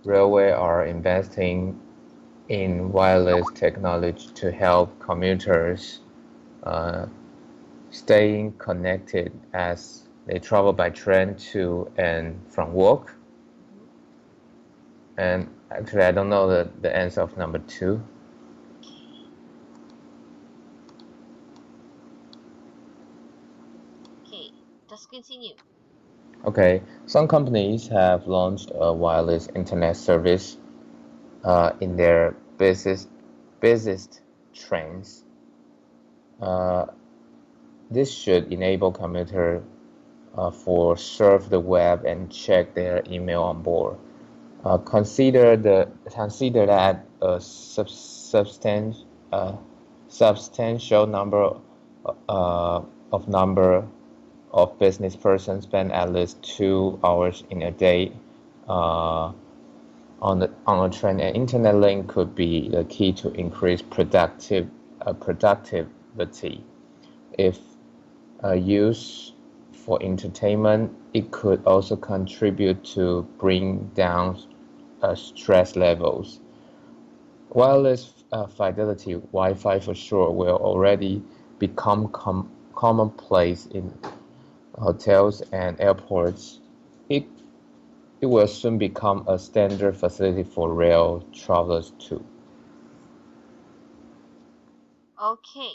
Railway are investing in wireless technology to help commuters uh, staying connected as they travel by train to and from work. Mhm. And actually, I don't know the answer of number two. Okay. Okay. Just continue. Okay, some companies have launched a wireless internet service in their busiest trains. Uh, this should enable commuters for surf the web and check their email on board. Consider that a uh, substantial number of business persons spend at least 2 hours in a day uh, on a train. An internet link could be the key to increase productivity. If used for entertainment, it could also contribute to bring down stress levels. Wireless fidelity Wi-Fi for sure will already become commonplace in hotels and airports. It, it will soon become a standard facility for rail travelers too. Okay.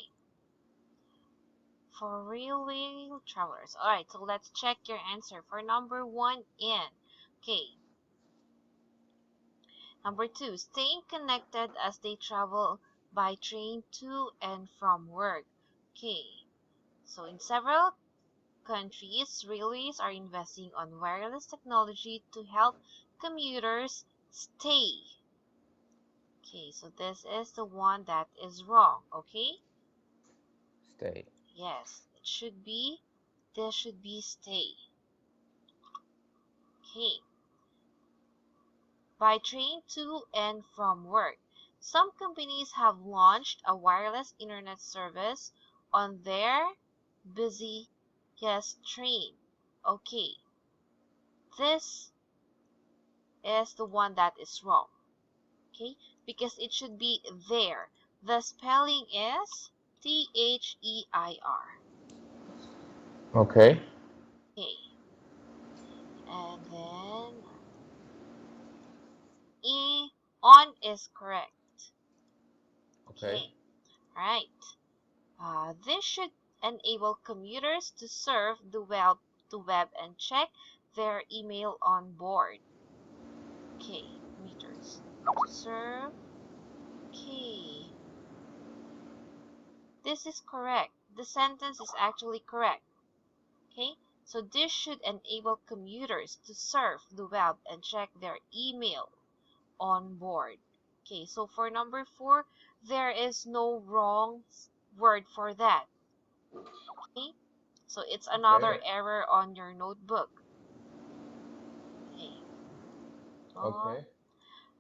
For railway travelers. Alright, so let's check your answer for number one in. Okay. Number two, staying connected as they travel by train to and from work. Okay. So in several countries, railways are investing on wireless technology to help commuters stay. Okay, so this is the one that is wrong, okay? Stay. Yes, this should be stay. Okay, by train to and from work. Some companies have launched a wireless internet service on their busiest train. Okay, this is the one that is wrong. Okay, because it should be there. The spelling is Their. Okay. Okay, and then E on is correct. Okay. Okay, right. This should enable commuters to surf the web and check their email on board. Okay, commuters to surf. Okay, this is correct. The sentence is actually correct. Okay, so this should enable commuters to surf the web and check their email on board. Okay, so for number four, there is no wrong word for that. Okay, so it's another Okay. error on your notebook. Okay, all Okay.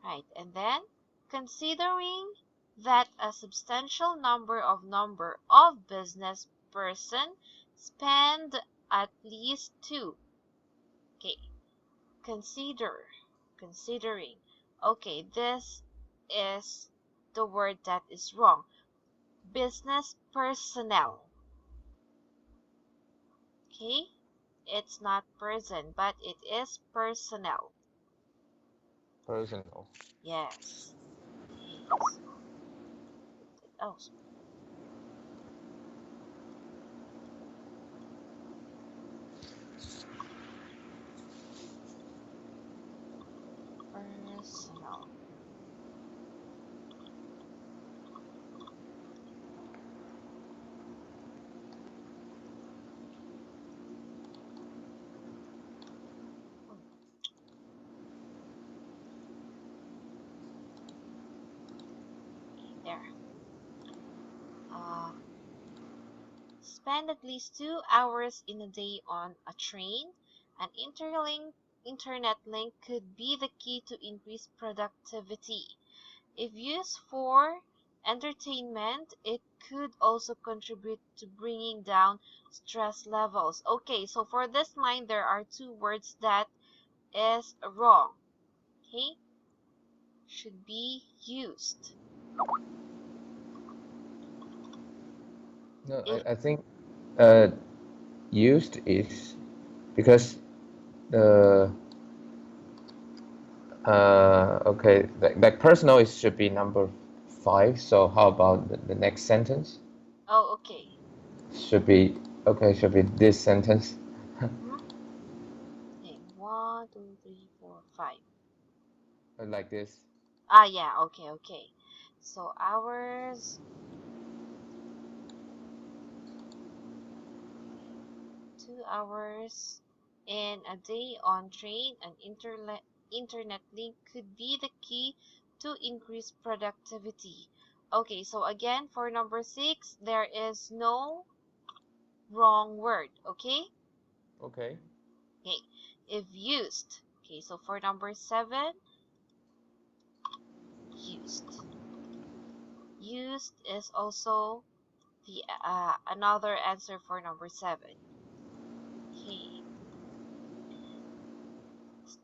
right, and then considering that a substantial number of business person spend at least two. Okay, consider, considering. Okay, this is the word that is wrong. Business personnel. Okay, it's not person, but it is personnel. Personal. Yes. Okay, so oh, personal. Hmm, there. Uh, spend at least 2 hours in a day on a train. An internet link could be the key to increase productivity. If used for entertainment, it could also contribute to bringing down stress levels. Okay, so for this line, there are two words that is wrong. Okay, should be used. No, If I think used is because the okay, like personal is should be number five. So how about the next sentence? oh, okay. Should be okay. Should be this sentence Mhm. Okay, 1, 2, 3, 4, 5. like this. Ah, yeah, okay, okay. So hours, 2 hours in a day on train and internet link could be the key to increase productivity. Okay, so again, for number 6, there is no wrong word, okay? Okay. Okay, if used. Okay, so for number 7, used. Used is also the another answer for number 7. Okay.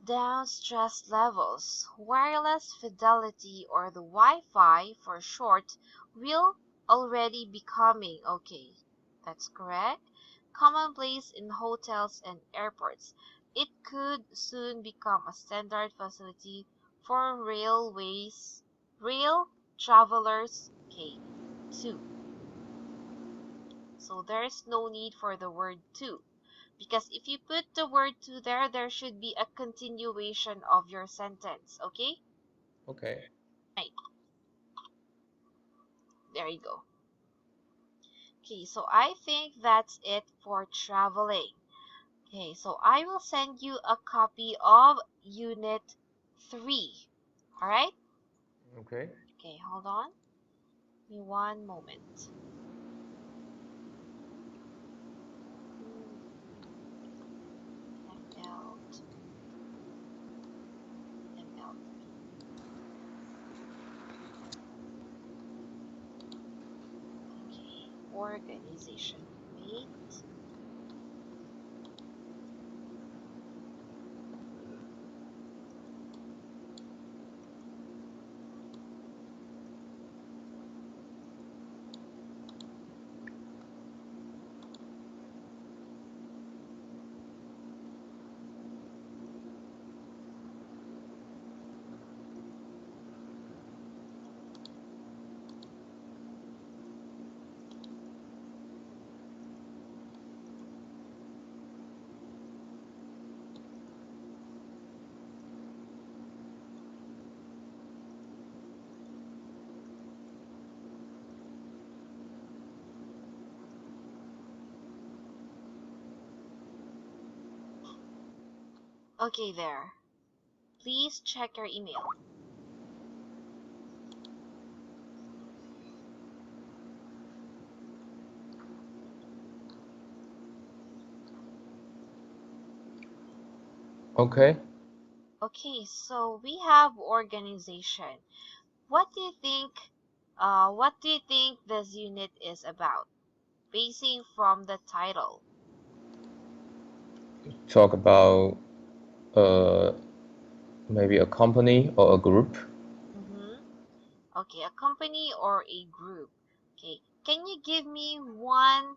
Down stress levels. Wireless fidelity, or the Wi-Fi for short, will already becoming, okay, that's correct, commonplace in hotels and airports. It could soon become a standard facility for rail travelers. Okay, two. So there's no need for the word to. Because if you put the word to there, there should be a continuation of your sentence, okay? Okay. Right, there you go. Okay, so I think that's it for traveling. Okay, so I will send you a copy of Unit 3. Alright? Okay. Okay, hold on. Give me one moment. ML, ML3. Okay, organization. Wait. Okay, there. Please check your email. Okay. Okay, so we have organization. What do you think this unit is about? Basing from the title. Talk about uh maybe a company or a group. Mm-hmm. Okay, a company or a group. Okay, can you give me one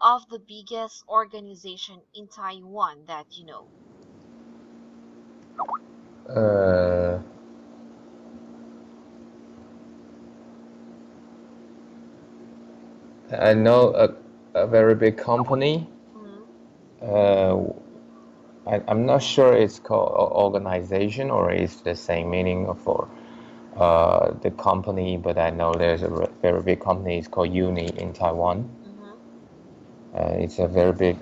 of the biggest organization in Taiwan that you know? Uh, I know a very big company. Mm-hmm. Uh, I'm not sure it's called organization or it's the same meaning for the company, but I know there's a very big company. It's called Uni in Taiwan. Mm-hmm. It's a very big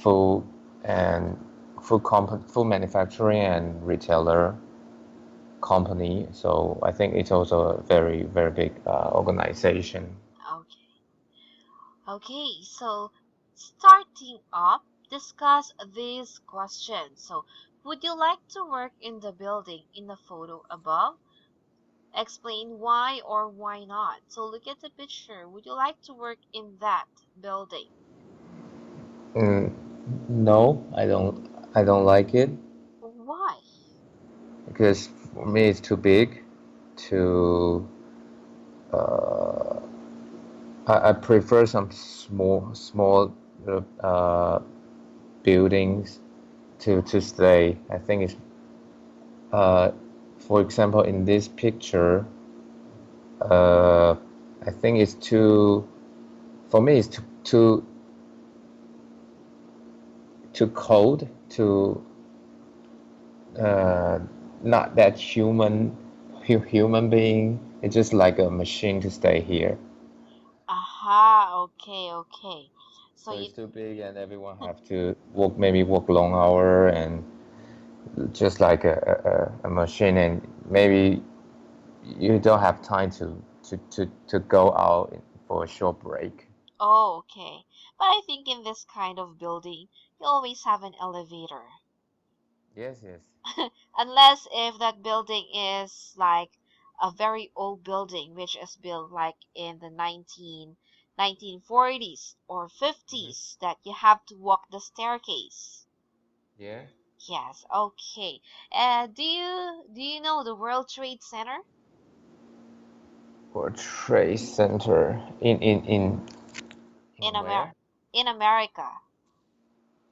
food and food manufacturing and retailer company. So I think it's also a very big organization. Okay. Okay, so starting up, discuss these questions. So, would you like to work in the building in the photo above? Explain why or why not. So, look at the picture. Would you like to work in that building? Mm, no, I don't. I don't like it Why? because for me it's too big to uh, I prefer some small buildings to stay. I think it's uh, for example in this picture uh, I think it's too for me it's too cold to uh, not that human being. It's just like a machine to stay here. Aha, okay, okay. So So you, it's too big, and everyone have to work maybe work long hour and just like a machine, and maybe you don't have time to go out for a short break. oh, okay. But I think in this kind of building, you always have an elevator. Yes, yes. Unless if that building is like a very old building, which is built like in the 1940s or Hmm. 50s, that you have to walk the staircase. Yeah. Yes, okay. Do you know the World Trade Center Or Trade Center in in where? America?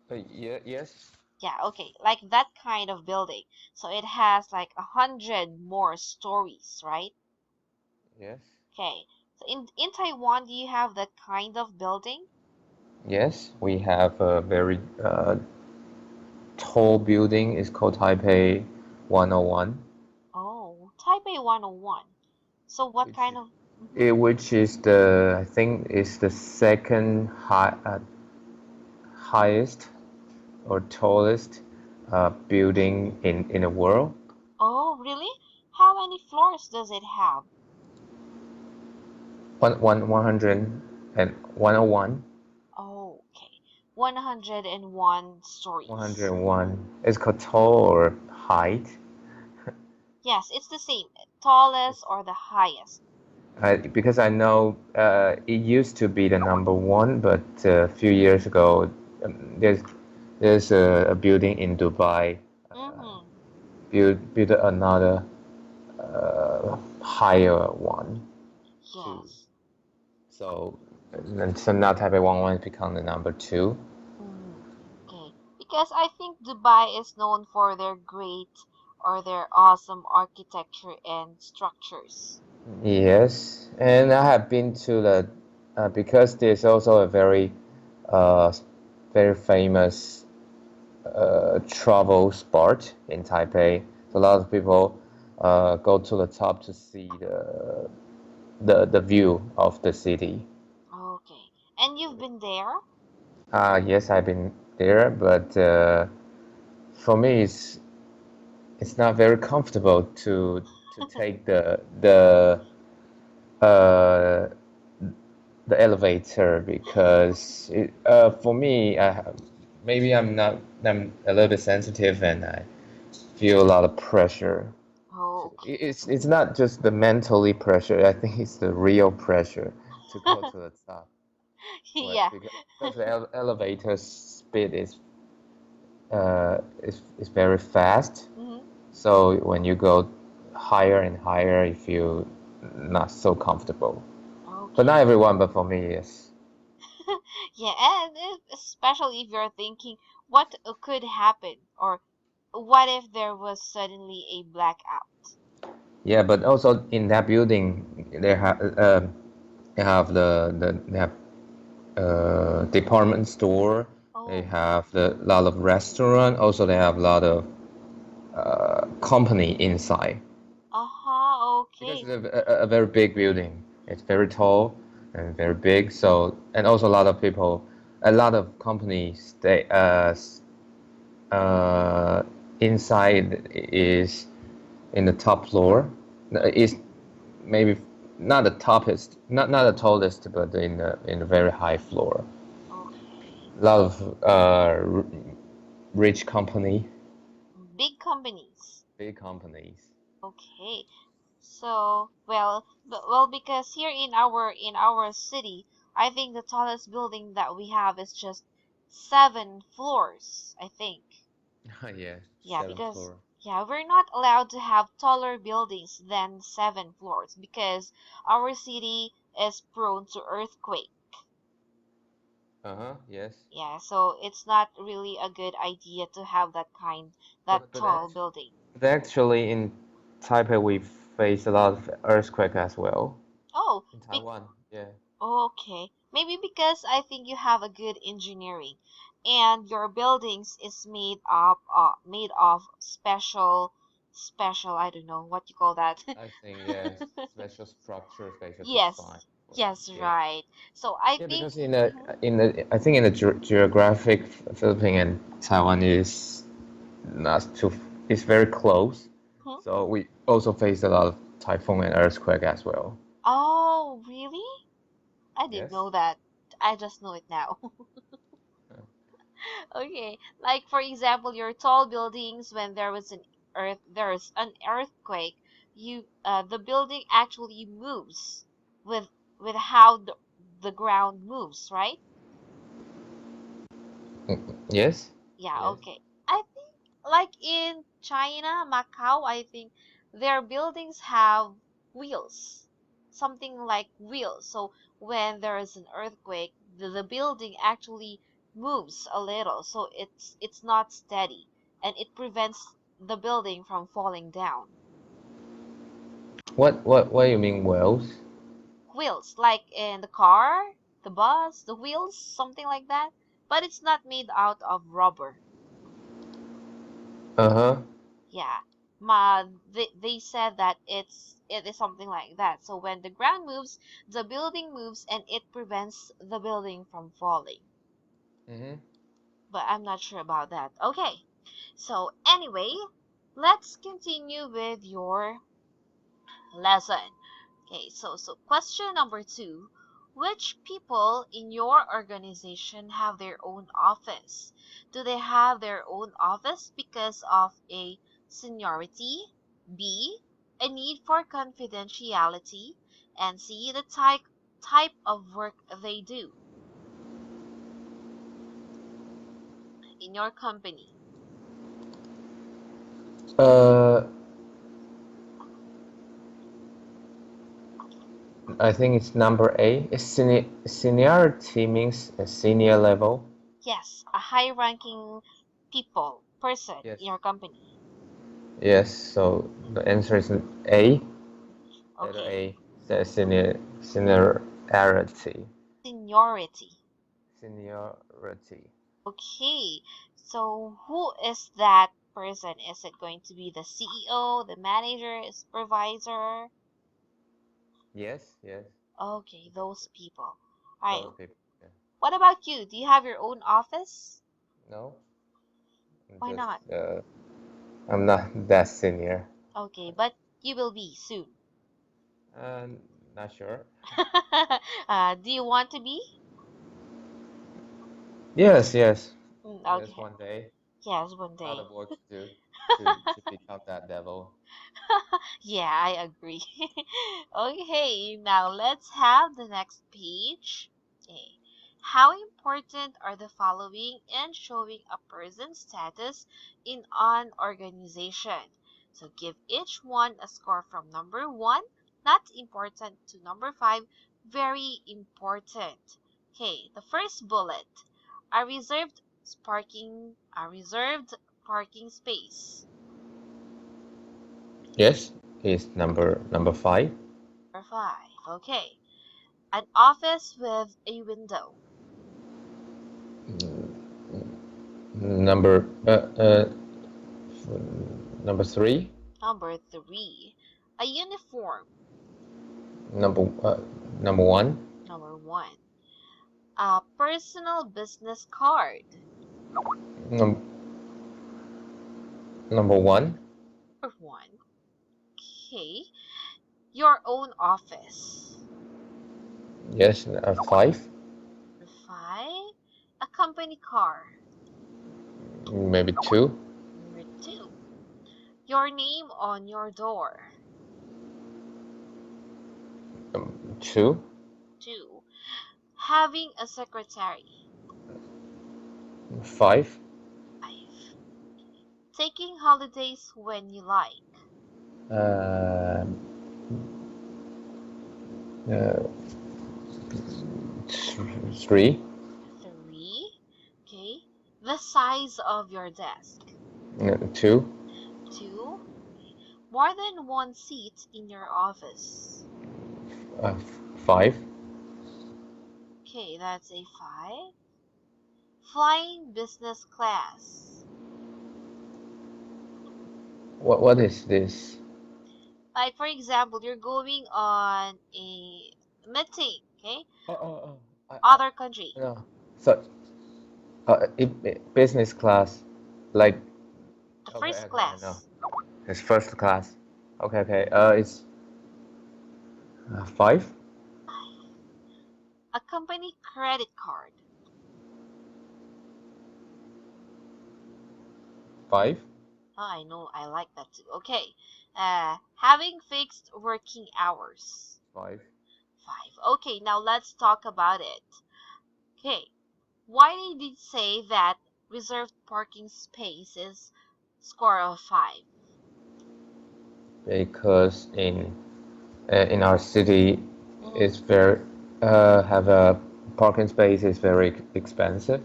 Yeah, yes. Yeah, okay, like that kind of building. So it has like 100 more stories, right? Yes. Okay. So in Taiwan, do you have that kind of building? Yes, we have a very tall building. It's called Taipei 101, Oh, Taipei 101. So what which kind of mhm. which is the I think is the second highest or tallest building in the world. Oh, really? How many floors does it have? One hundred and 101. Oh, okay. 101 stories. 101. It's called tall or height. Yes, it's the same. Tallest or the highest. Because I know it used to be the number one, but a few years ago, there's a building in Dubai Mm-hmm. build another higher one too. Yes. So so now Taipei 101 has become the number two. Mm-hmm. Okay. Because I think Dubai is known for their great or their awesome architecture and structures. Yes, and I have been to the because there's also a uh, very famous travel spot in Taipei. So a lot of people go to the top to see the view of the city. Okay. And you've been there? Yes, I've been there, but for me, it's not very comfortable to take uh, the elevator because for me, maybe I'm a little bit sensitive and I feel a lot of pressure. Oh, It's not just the mentally pressure. I think it's the real pressure to go okay. to the top. What Yeah. because the elevator speed is very fast. Hmm. So when you go higher and higher, you feel not so comfortable. But not Okay. everyone, but for me, yes. Yeah, and especially if you're thinking what could happen or what if there was suddenly a blackout? Yeah, but also in that building, they have they have department store. They Oh, have the lot of restaurant. Also, they have a lot of company inside uh-huh, because okay. it's a very big building. It's very tall and very big. So and also a lot of people, a lot of companies stay uh, inside is in the top floor. Is maybe not the toppest, not the tallest, but in the very high floor. Okay. A lot of rich company, Big companies. big companies. Okay. So, well, because here in our city, I think the tallest building that we have is just 7 floors, I think. Yeah, Yeah, seventh because floor. Yeah, we're not allowed to have taller buildings than 7 floors because our city is prone to earthquake. Uh-huh, yes. Yeah, so it's not really a good idea to have that But tall actually, building. in Taipei we face a lot of earthquake as well. Oh, In be Taiwan, yeah. okay. Maybe because I think you have a good engineering and your buildings is made of special, I don't know what you call that. I think yes, special structure, special design. Yes. Yes, Yes. right. So I Yeah, think because mhm, in the I think in the geographic Philippines and Taiwan is not too it's very close. mhm. So we also face a lot of typhoon and earthquake as well. Oh, really? I didn't Yes. know that. I just know it now. Uh, Okay. Like for example, your tall buildings when there's an earthquake, the building actually moves with how the ground moves, right? yes. Yeah, Yes. okay. I think like in China, Macau, I think their buildings have wheels. Something like wheels. So when there is an earthquake, the building actually moves a little. So it's not steady and it prevents the building from falling down. What do you mean Wales? Wheels, like in the car, the bus, the wheels, something like that. But it's not made out of rubber. Uh-huh. Yeah. They said that it is something like that. So when the ground moves, the building moves and it prevents the building from falling. Mm-hmm. But I'm not sure about that. Okay. So anyway, let's continue with your lesson. Okay, so question number 2. Which people in your organization have their own office? Do they have their own office because of a seniority, B, a need for confidentiality, and C, the type of work they do in your company? Uh, I think it's number A. Seniority means a senior level. Yes, a high-ranking person Yes. in your company. Yes, so the answer is A. Letter Okay, A. The seniority. seniority. Seniority. Okay, so who is that person? Is it going to be the CEO, the manager, supervisor? Yes, yes. Okay, Th- those people. Alright, Those people. Yeah. what about you? Do you have your own office? No, I'm Why just not? I'm not that senior. Okay, but you will be soon. Uh, Not sure. Do you want to be? Yes, yes. Yes, Okay, one day. yes, one A lot day. of work to do to become that level. Yeah, I agree. Okay, now let's have the next page. Okay. How important are the following in showing a person's status in an organization? So give each one a score from number 1, not important, to number 5, very important. Okay, the first bullet, a reserved parking space. Yes, is number 5. Number 5. Okay. An office with a window. Number number 3. Number 3. A uniform. Number number 1. Number 1. A personal business card. Num Number 1. Number 1. Okay. Your own office. Yes, 5. Number 5. A company car. Maybe 2. Number 2. Your name on your door. 2. 2. Having a secretary. 5. 5. Taking holidays when you like. Uh, uh, 3. 3. Okay. The size of your desk. 2. 2. More than one seat in your office. 5. Okay, that's a 5. Flying business class. What is this? Like, for example, you're going on a meeting, okay? Oh. Other country. No. So, business class, like, The okay, first I know. class. It's first class. Okay. It's 5. A company credit card. 5. Oh, I know, I like that too. Okay. Having fixed working hours. 5. 5. Okay, now let's talk about it. Okay. Why did it say that reserved parking space is score of 5? Because in our city, Mm-hmm. it's very have a parking space is very expensive.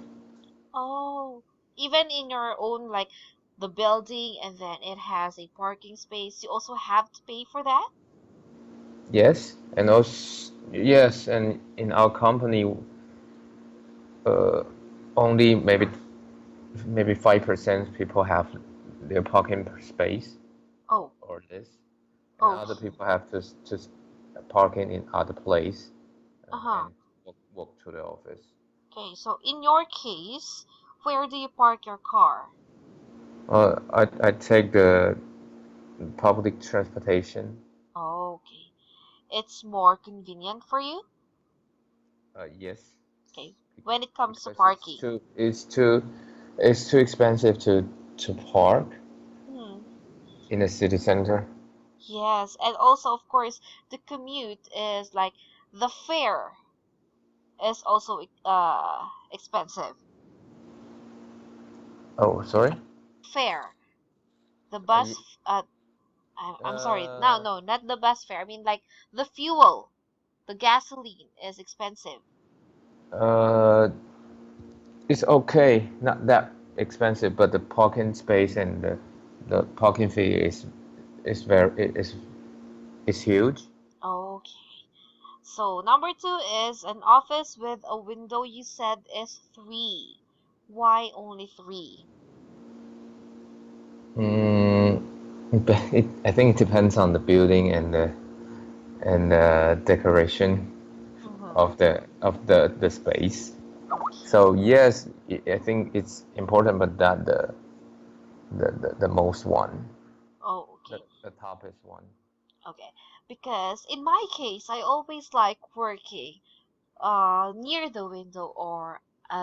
Oh, even in your own, like, the building, and then it has a parking space, you also have to pay for that? Yes, and also yes, and in our company, uh, only maybe 5% people have their parking space Oh, or this, and oh, other people have to parking in other place uh-huh. and walk to the office. Okay, so in your case, where do you park your car? I take the public transportation. Oh, okay. It's more convenient for you? Yes, Okay. When it comes to because parking. it's too expensive to park Hmm. in the city center. Yes, and also, of course, the commute is like the fare is also expensive. Oh, sorry. Fare, the Y- I'm sorry. No, Uh, no, not the bus fare. I mean, like, the fuel, the gasoline is expensive. uh, it's okay, not that expensive, but the parking space and the parking fee is is huge. Okay. So number 2 is an office with a window you said is 3. Why only 3? Mm, I think it depends on the building and the decoration Mm-hmm. of the space. Okay. So yes, I think it's important, but not the most one, Oh, okay. the toppest one. Okay. Because in my case, I always like working near the window, or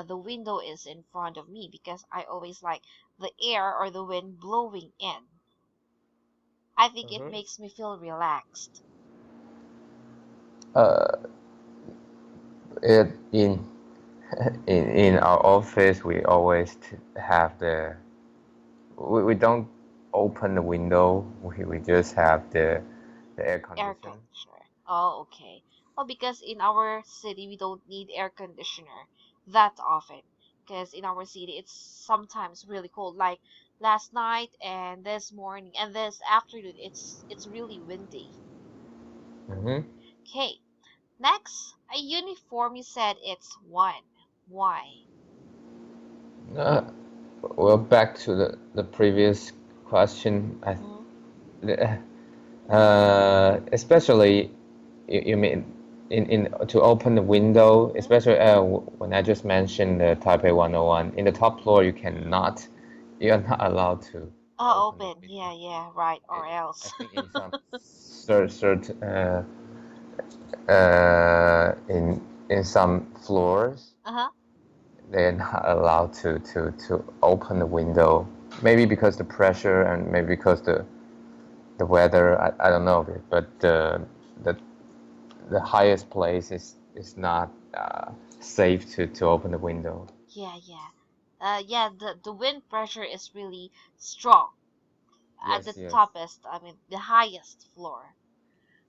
the window is in front of me, because I always like the air or the wind blowing in. I think it Mm-hmm. makes me feel relaxed. Uh, it in our office we always have we don't open the window. We just have the air Air condition. conditioner. Oh, okay. Well, because in our city we don't need air conditioner that often. Because in our city it's sometimes really cold. Like last night and this morning and this afternoon, it's really windy. Mm-hmm. Okay. Next, a uniform. You said it's 1. Why? Uh, well, back to the previous question. Mm-hmm. Especially you mean in to open the window, Mm-hmm. especially when I just mentioned the Taipei 101. In the top floor, you are not allowed to Oh, open the open. window. Yeah, yeah, right. Or I else. think in some certain in some floors, Uh-huh. they're not allowed to open the window. Maybe because the pressure and maybe because the weather. I don't know, but the the highest place is not safe to open the window. Yeah, yeah. Yeah, the wind pressure is really strong at the Yes, yes. toppest, I mean, the highest floor.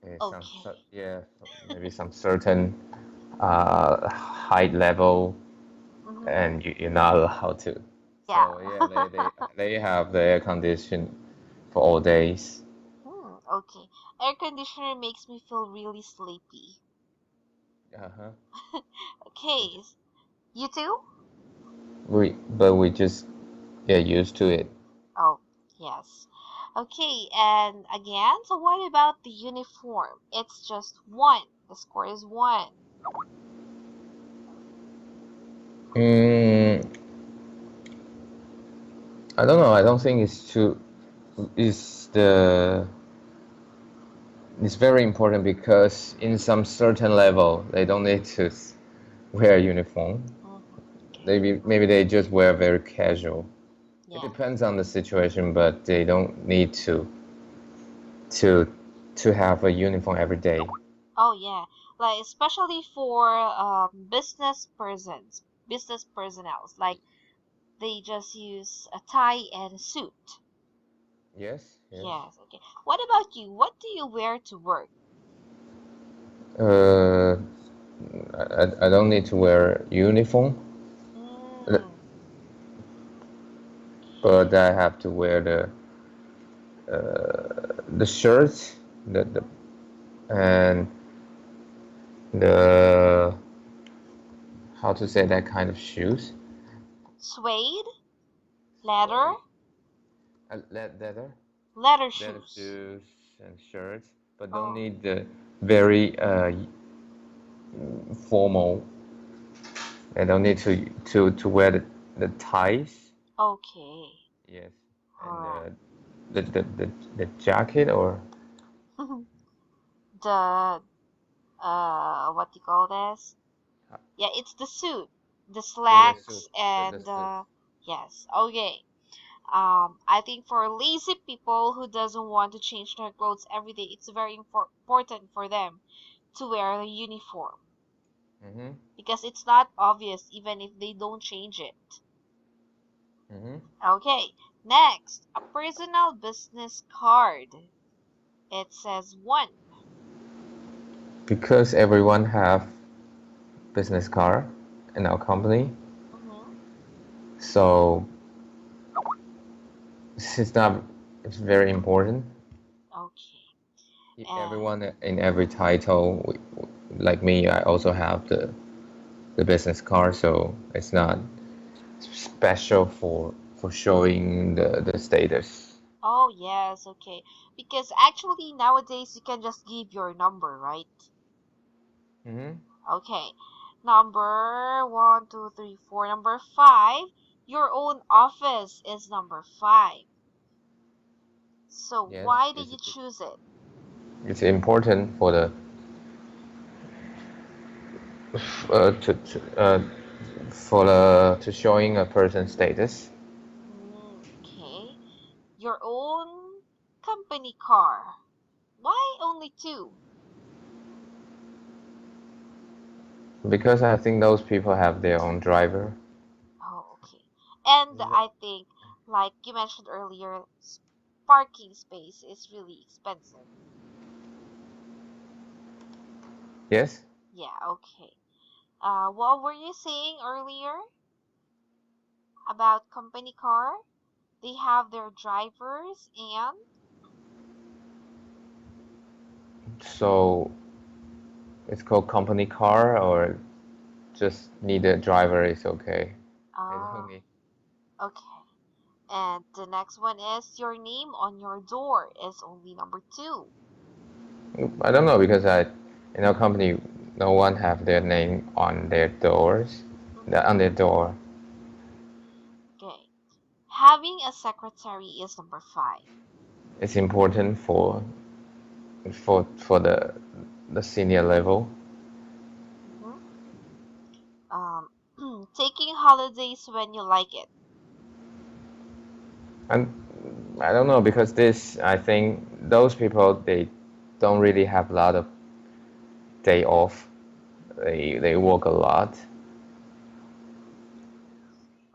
Yeah, Okay. yeah, maybe some certain height level, Mm-hmm. and you're not allowed to. Yeah. So yeah, they have the air condition for all days. Okay. Air conditioner makes me feel really sleepy. Uh-huh. Okay. You too? We just get used to it. Oh, yes. Okay, and again, so what about the uniform? It's just one. The score is one. Mm, I don't know. I don't think it's too. It's the. It's very important because in some certain level they don't need to wear a uniform. Okay. Maybe they just wear very casual. It Yeah. depends on the situation, but they don't need to to have a uniform every day. Oh, yeah. Like, especially for business personnels. Like, they just use a tie and a suit. Yes, yes. Yes, okay. What about you? What do you wear to work? Uh, I don't need to wear uniform, Mm, but I have to wear the shirt, the mhm. and the how to say that kind of shoes. Suede, leather, Leather, leather leather shoes. shoes and shirts, but don't Oh, need the very formal. I don't need to wear the ties. okay. Yes, and Alright. the jacket or The what do you call this? Yeah, it's the suit, the the suit, slacks, the and suit. yes. Okay. I think for lazy people who doesn't want to change their clothes every day, it's very important for them to wear a uniform Mm-hmm. because it's not obvious even if they don't change it. Mm-hmm. Okay. Next, a personal business card. It says one. Because everyone have business car in our company, Mm-hmm. so it's not. It's very important. Okay. And Everyone in every title, like me, I also have the business card, so it's not special for showing the status. oh yes, okay. Because actually nowadays you can just give your number, right? Mm-hmm. Okay. Number one, two, three, four. Number five. Your own office is number five. So Yes, why did you choose it? it's important for the to for the to showing a person's status. Okay. Your own company car. Why only two? Because I think those people have their own driver. Oh, okay. And I think, like you mentioned earlier, parking space is really expensive. Yes. Yeah, okay. What were you saying earlier about company car? They have their drivers and So it's called company car or just need a driver is okay. I don't oh, need. okay. And the next one is your name on your door is only number two. I don't know because in our company, no one have their name on their doors, Mm-hmm. on their door. Okay. Having a secretary is number five. It's important for the senior level. Mm-hmm. Um, taking holidays when you like it. And I don't know because this I think those people they don't really have a lot of day off. They work a lot.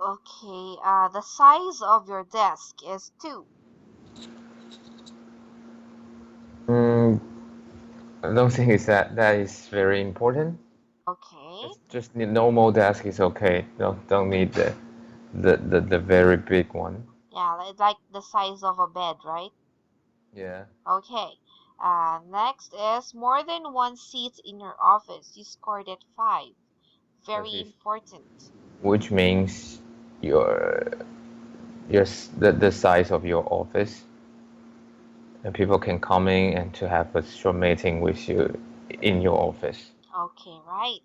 Okay, the size of your desk is 2. Mm, I don't think it's that is very important. Okay. Just the normal desk is okay. Don't need the very big one. Yeah, like the size of a bed, right? Yeah. Okay. Next is more than one seat in your office. You scored at 5. That Very is, important. which means your the size of your office, and people can come in and to have a short meeting with you in your office. Okay, right.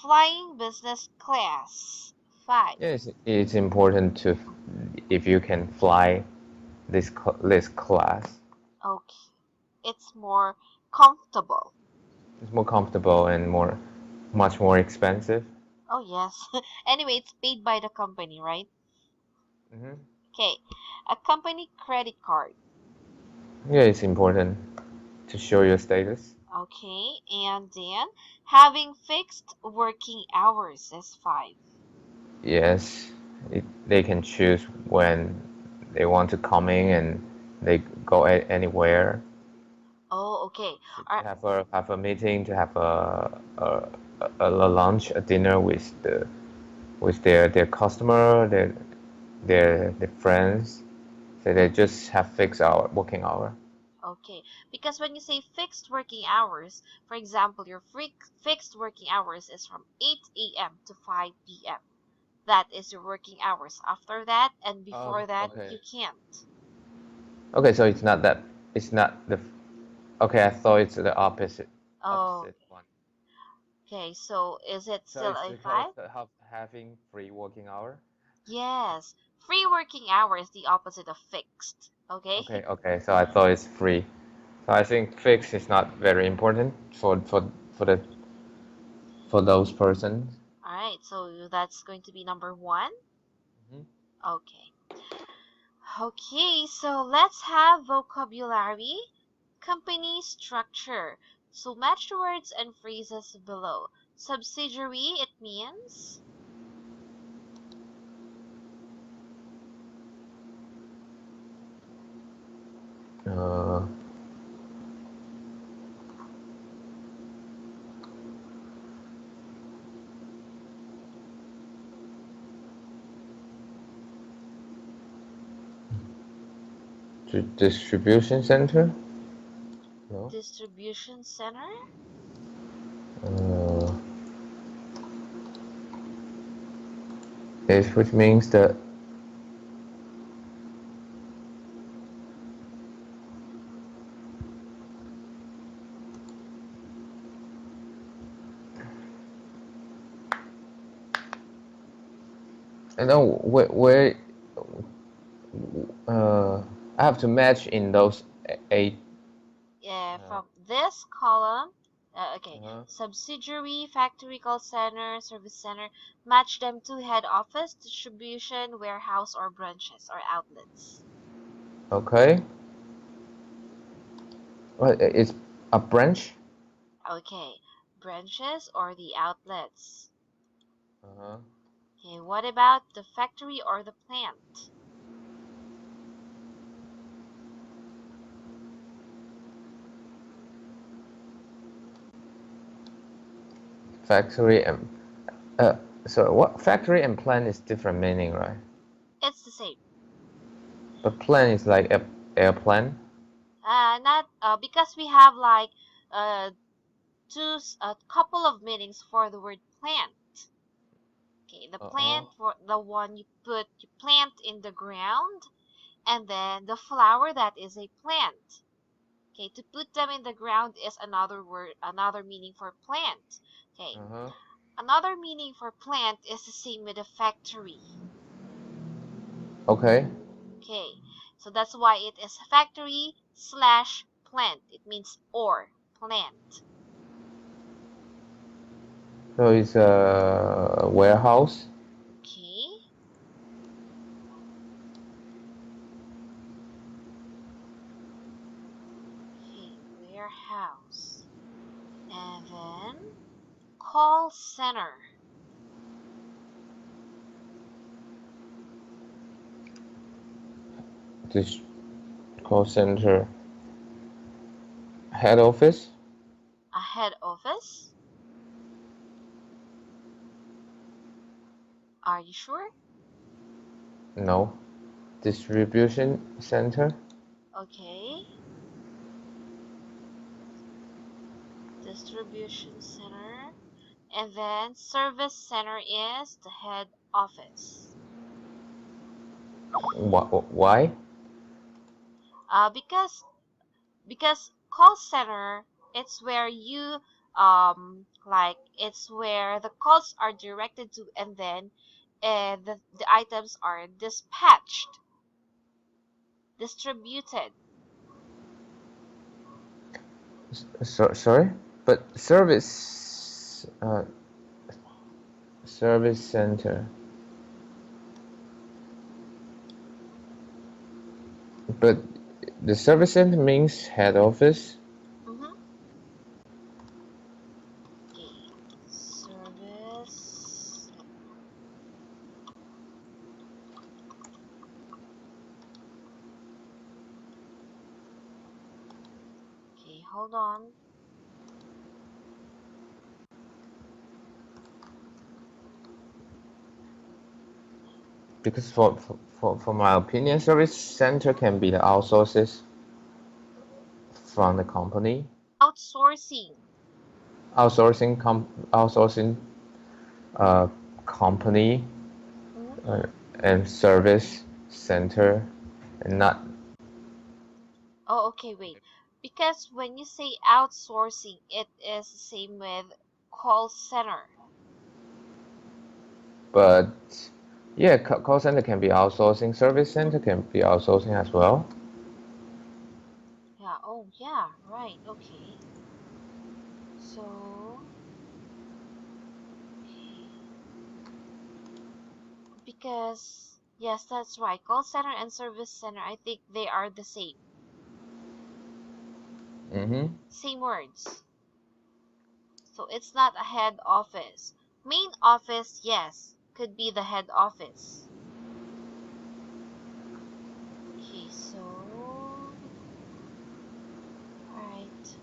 Flying business class. 5. Yes, it's important to if you can fly this class. Okay. It's more comfortable. It's more comfortable and much more expensive. Oh, yes. Anyway, it's paid by the company, right? Hmm. Okay. A company credit card. Yeah, it's important to show your status. Okay. And then having fixed working hours is 5. Yes, they can choose when they want to come in and they go anywhere. Oh, okay. Are, Have a meeting to have a lunch, a dinner with their customer, their friends. So they just have fixed hour working hour. okay. Because when you say fixed working hours, for example, your fixed working hours is from 8 a.m. to 5 p.m. That is your working hours. After that and Oh, before that, okay. you can't. Okay, so it's not the okay. I thought it's the Oh, opposite one. okay. So is it So still it's a because 5? of having free working hour. Yes. Free working hour is the opposite of fixed. Okay? Okay, okay. So I thought it's free. So I think fixed is not very important for the for those persons. All right. So that's going to be number 1. Mhm. Okay. Okay. So let's have vocabulary. Company structure. So match the words and phrases below. Subsidiary, it means. Uh, distribution center. No. Distribution center. Uh, is which means that I know where uh I have to match in those eight. Yeah, Uh, from this column, okay, uh subsidiary, factory, call center, service center, match them to head office, distribution, warehouse, or branches or outlets. Okay. Well, it's a branch. Okay, branches or the outlets. Uh-huh. Okay, what about the factory or the plant? Factory and uh, so what factory and plant is different meaning, right? It's the same. But plant is like a airplane. Not because we have like uh a couple of meanings for the word plant. Okay, the Uh-huh. plant for the one you plant in the ground, and then the flower that is a plant. Okay, to put them in the ground is another word, another meaning for plant. Okay, Uh-huh. another meaning for plant is the same with a factory. Okay. Okay, so that's why it is factory slash plant. It means or plant. So it's a warehouse. Okay, okay, warehouse. And then call center. This call center head office? A head office? Are you sure? No. Distribution center? Okay. Distribution center. And then service center is the head office. Why? Because call center, it's where you like it's where the calls are directed to, and then the items are distributed. Sorry? But service center. But the service center means head office. Mm-hmm. Okay. Service. Okay, hold on. Because for my opinion, service center can be the outsources from the company. Outsourcing. Outsourcing uh, company Mm-hmm. uh, and service center and not. Oh, okay, wait. Because when you say outsourcing, it is the same with call center. But yeah, call center can be outsourcing, service center can be outsourcing as well. Yeah, oh yeah, right, okay. So, because, yes, that's right. Call center and service center, I think they are the same. Mm-hmm. Same words. So it's not a head office. Main office, yes, could be the head office. Okay, so, alright.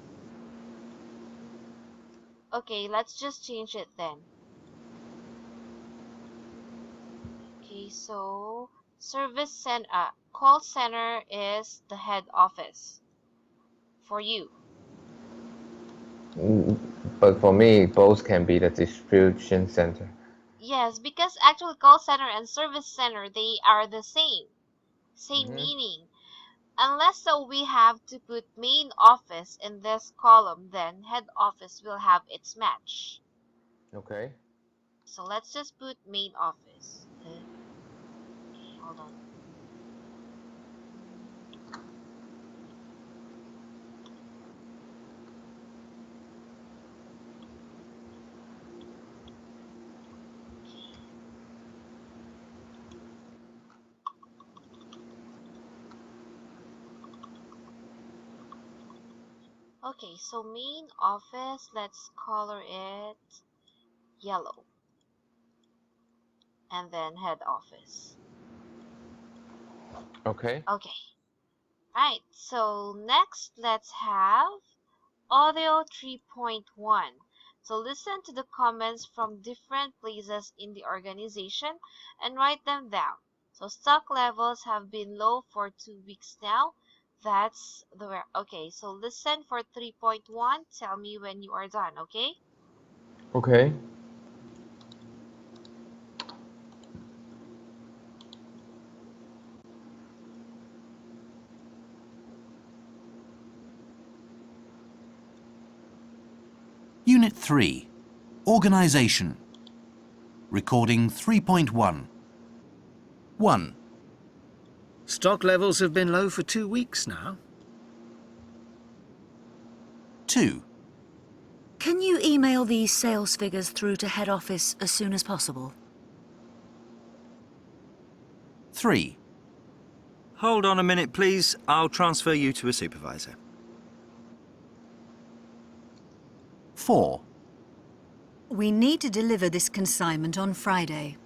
Okay, let's just change it then. Okay, so call center is the head office for you. But for me, both can be the distribution center. Yes, because actually call center and service center, they are the same Mm-hmm. meaning. Unless so we have to put main office in this column, then head office will have its match. Okay. So let's just put main office. Okay, hold on. Okay, so main office, let's color it yellow. And then head office. Okay. Okay. Right, so next let's have audio 3.1. So listen to the comments from different places in the organization and write them down. So stock levels have been low for 2 weeks now. That's the okay. So listen for 3.1. Tell me when you are done, okay? Okay. Unit 3. Organisation. Recording 3.1. 1. Stock levels have been low for 2 weeks now. 2. Can you email these sales figures through to head office as soon as possible? 3. Hold on a minute, please. I'll transfer you to a supervisor. 4. We need to deliver this consignment on Friday.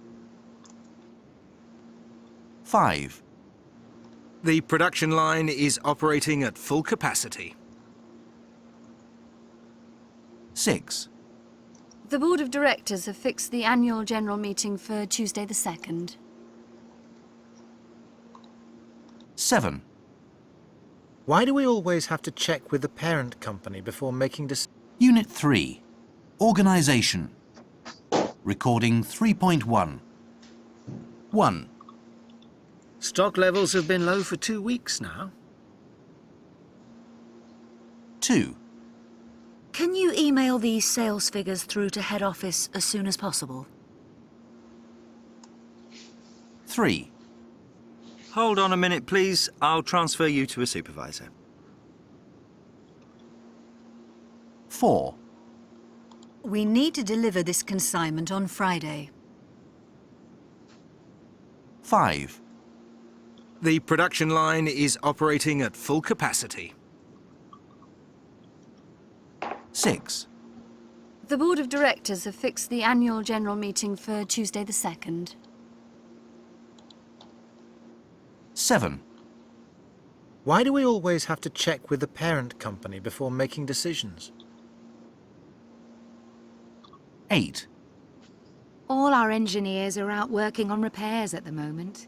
5. The production line is operating at full capacity. 6, The Board of Directors have fixed the annual general meeting for Tuesday the 2nd. 7, Why do we always have to check with the parent company before making decisions? Unit 3, Organisation. Recording 3.1. 1, Stock levels have been low for 2 weeks now. 2, Can you email these sales figures through to head office as soon as possible? 3, Hold on a minute, please. I'll transfer you to a supervisor. 4, We need to deliver this consignment on Friday. 5, The production line is operating at full capacity. 6, The Board of Directors have fixed the annual general meeting for Tuesday the 2nd. 7, Why do we always have to check with the parent company before making decisions? 8, All our engineers are out working on repairs at the moment.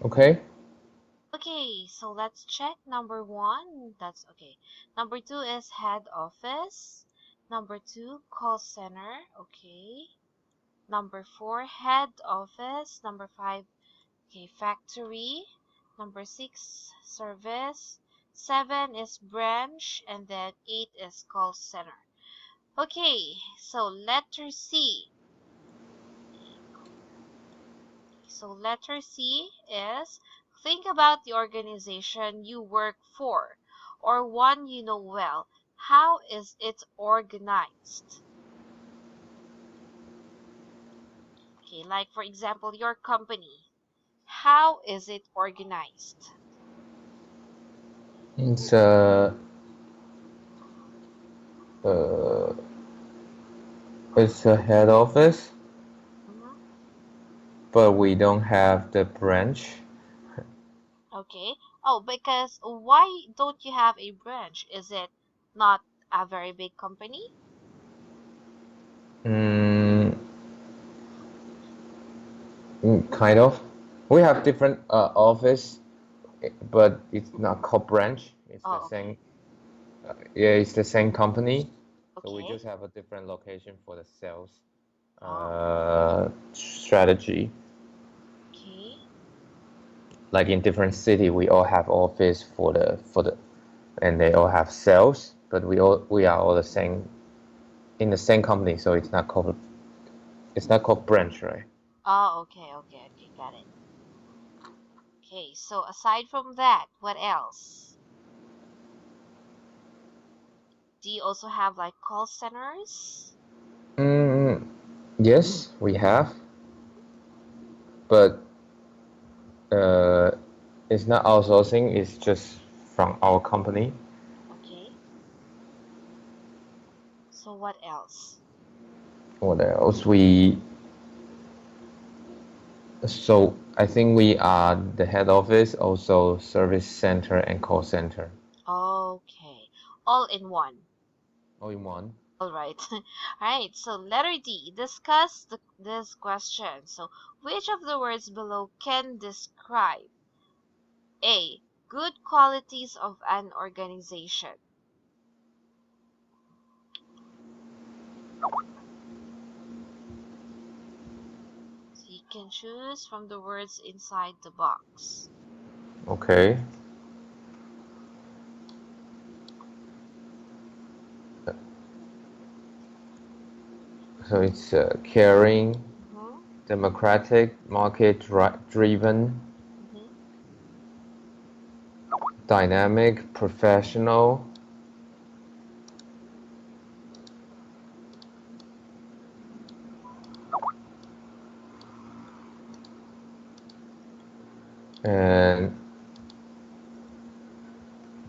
Okay. Okay, so let's check. Number 1, that's okay. Number 2 is head office. Number 2, call center. Okay. Number 4, head office. Number 5, okay, factory. Number 6, service. 7 is branch, and then 8 is call center. Okay, so letter C. So letter C is think about the organization you work for or one you know well. How is it organized? Okay, like for example, your company. How is it organized? It's uh, it's a head office, Mhm. but we don't have the branch. Okay. Oh, because why don't you have a branch? Is it not a very big company? Mm, kind of. We have different office, but it's not called branch. It's the Oh, okay. same. Yeah, it's the same company. So we Okay. just have a different location for the sales Oh, strategy. okay. Like in different city, we all have office and they all have sales, but we are all the same in the same company. So it's not called branch, right? Oh, okay, got it. Okay, so aside from that, what else? Do you also have like call centers? Mm, yes, we have, but it's not outsourcing. It's just from our company. Okay, so what else? What else? So I think we are the head office, also service center and call center, Okay, all in one. all in one. All right. All right, so letter D, discuss this question. So, which of the words below can describe A, good qualities of an organization? So you can choose from the words inside the box. Okay. So it's caring, Mm-hmm. democratic, market-driven, Mm-hmm. dynamic, professional, and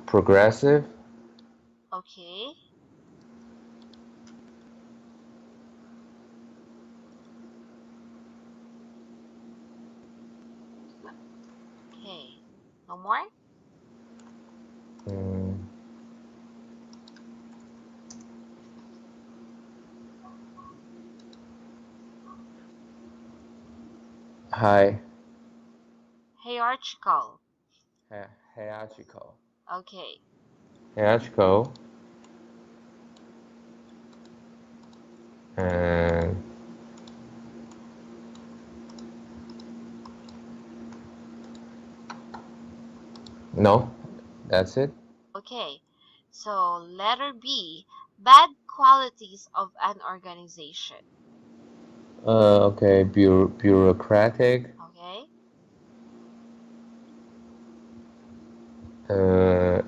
progressive. Okay. Okay. No more? Mm, Hi, Hierarchical. hierarchical. Okay. Hierarchical. And no, that's it. Okay. So letter B, bad qualities of an organization. Okay, bureaucratic, Okay.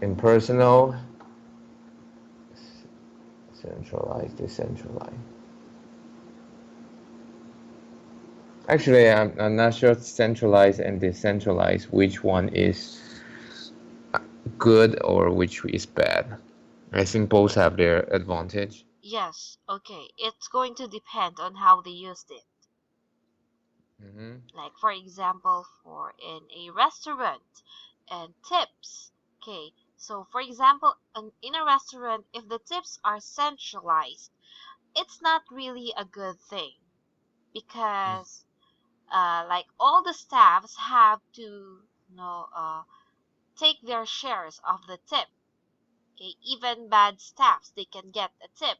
impersonal, centralized, decentralized. Actually, I'm not sure centralized and decentralized which one is good or which is bad. I think both have their advantage. Yes. Okay. It's going to depend on how they used it. Mm-hmm. Like for example, for in a restaurant and tips. Okay. So for example, in a restaurant, if the tips are centralized, it's not really a good thing because like all the staffs have to take their shares of the tip. Okay, even bad staffs they can get a tip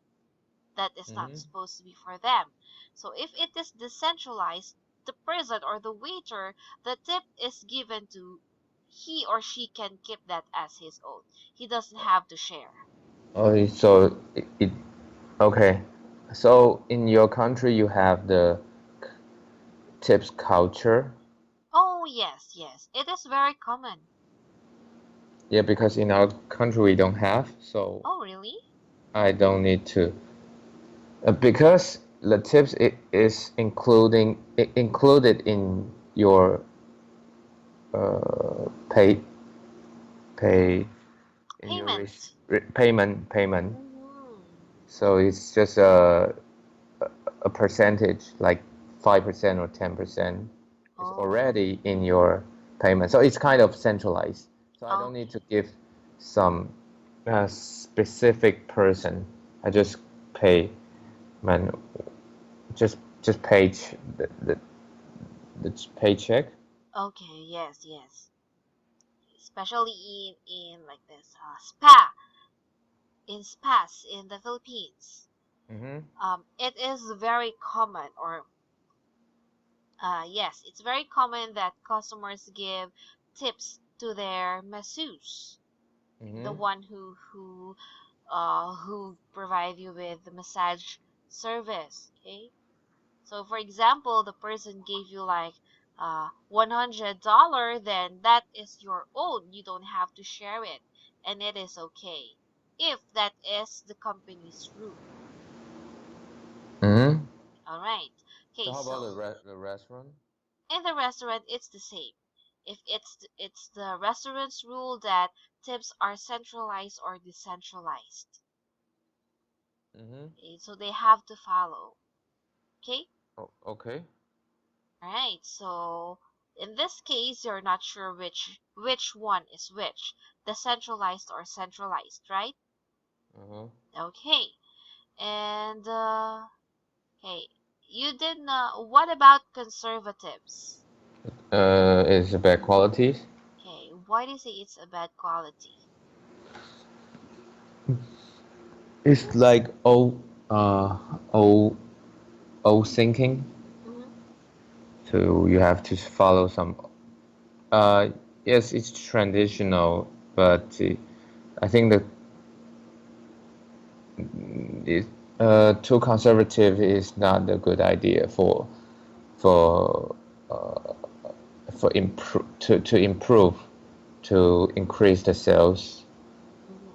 that is not Mm-hmm. supposed to be for them. So if it is decentralized, the person or the waiter, the tip is given to he or she can keep that as his own. He doesn't have to share. Oh, so it okay. So in your country, you have the tips culture. Oh yes, yes, it is very common. Yeah, because in our country we don't have, so Oh really? I don't need to. Because the tips it is included in your pay pay in your Payment. payment. Mm-hmm. So it's just a percentage, like 5% or 10% is Oh, already in your payment. So it's kind of centralized. So I don't need okay. to give some specific person. I just pay, man, just pay the paycheck. Okay, yes, yes. Especially in like this in spas in the Philippines. Mm-hmm. It is very common, or yes, it's very common that customers give tips to their masseuse, the Mm-hmm. one who provide you with the massage service. Okay, so for example, the person gave you like $100, then that is your own. You don't have to share it, and it is okay if that is the company's rule. Mm-hmm. All right. So Okay, how about so the restaurant? in the restaurant, it's the same. If it's the restaurant's rule that tips are centralized or decentralized. Mm-hmm. Okay, so they have to follow. Okay? Oh, okay. Alright, so in this case you're not sure which one is which, decentralized or centralized, right? Uh-huh. Okay. And okay, you did not what about conservatives? Is bad qualities. Okay, why do you say it's a bad quality? It's like old thinking. Mm-hmm. So you have to follow some. Uh, yes, it's traditional, but I think that it, too conservative is not a good idea for to improve to increase the sales. Mm-hmm.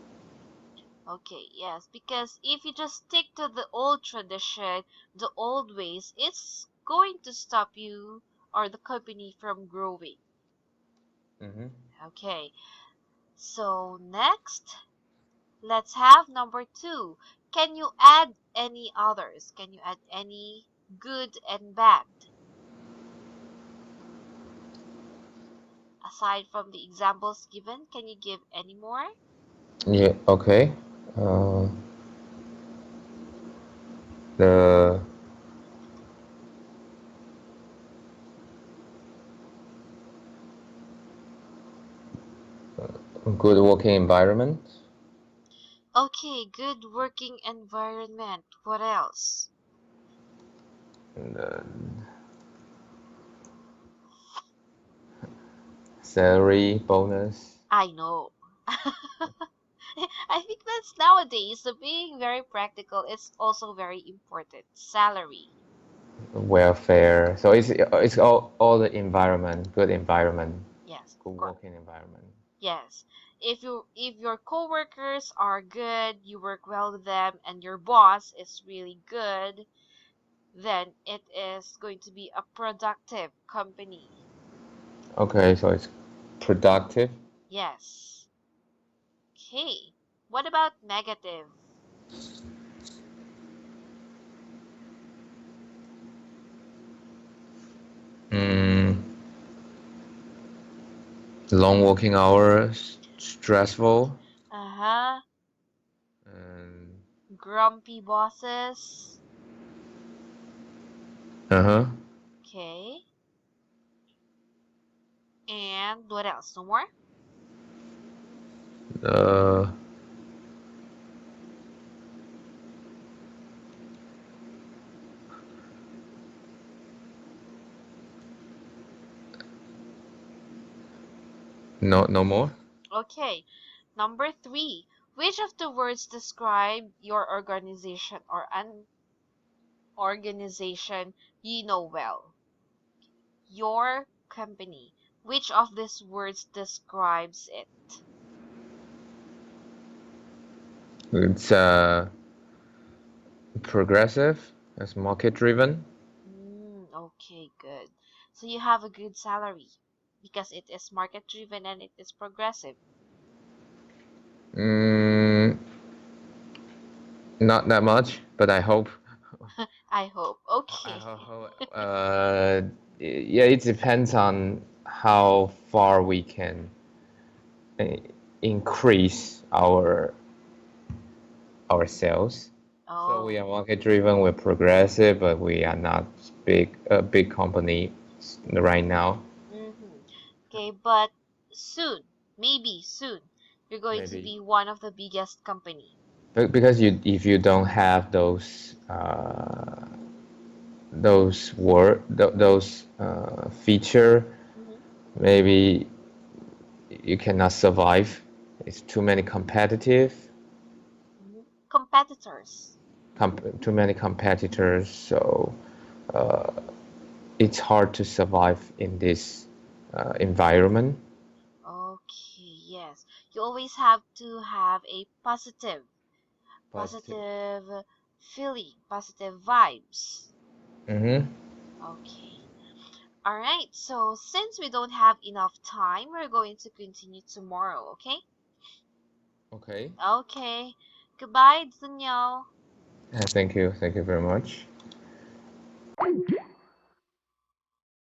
Okay, yes, because if you just stick to the old tradition, the old ways, it's going to stop you or the company from growing. Mm-hmm. Okay, so next, let's have number 2. Can you add any others? Can you add any good and bad? Aside from the examples given, can you give any more? Yeah. Okay. Uh, the good working environment. Okay, good working environment. What else? And, salary bonus. I know. I think that's nowadays, so being very practical is also very important. Salary. Welfare. So it's all the environment, good environment, Yes, good of course. working environment. Yes. If your coworkers are good, you work well with them, and your boss is really good, then it is going to be a productive company. Okay, so it's productive. Yes. Okay. What about negative? Mm, long working hours, stressful, Uh-huh. and Grumpy bosses. uh-huh. Okay. And what else? No more? Uh, no more. Okay. Number 3. Which of the words describe your organization or an organization you know well? Your company. Which of these words describes it? It's progressive, it's market driven. Okay, good. So you have a good salary because it is market driven and it is progressive. Mm, not that much, but I hope. I hope. I Okay. hope. Yeah, it depends on how far we can uh, increase our sales. So we Oh. are market driven, we're progressive, but we are not a big company right now. Mm-hmm. Okay, but soon, maybe soon, you're going to Maybe be one of the biggest company. because if you don't have those feature, Mm-hmm. maybe you cannot survive. It's too many competitive, Mm-hmm. Competitors. too many competitors, so uh, it's hard to survive in this environment. Okay, yes. You always have to have a Positive. positive feeling, positive vibes. Mm-hmm. Okay. All right. So since we don't have enough time, we're going to continue tomorrow, okay? Okay. Okay. Goodbye, Danielle. Thank you. Thank you very much.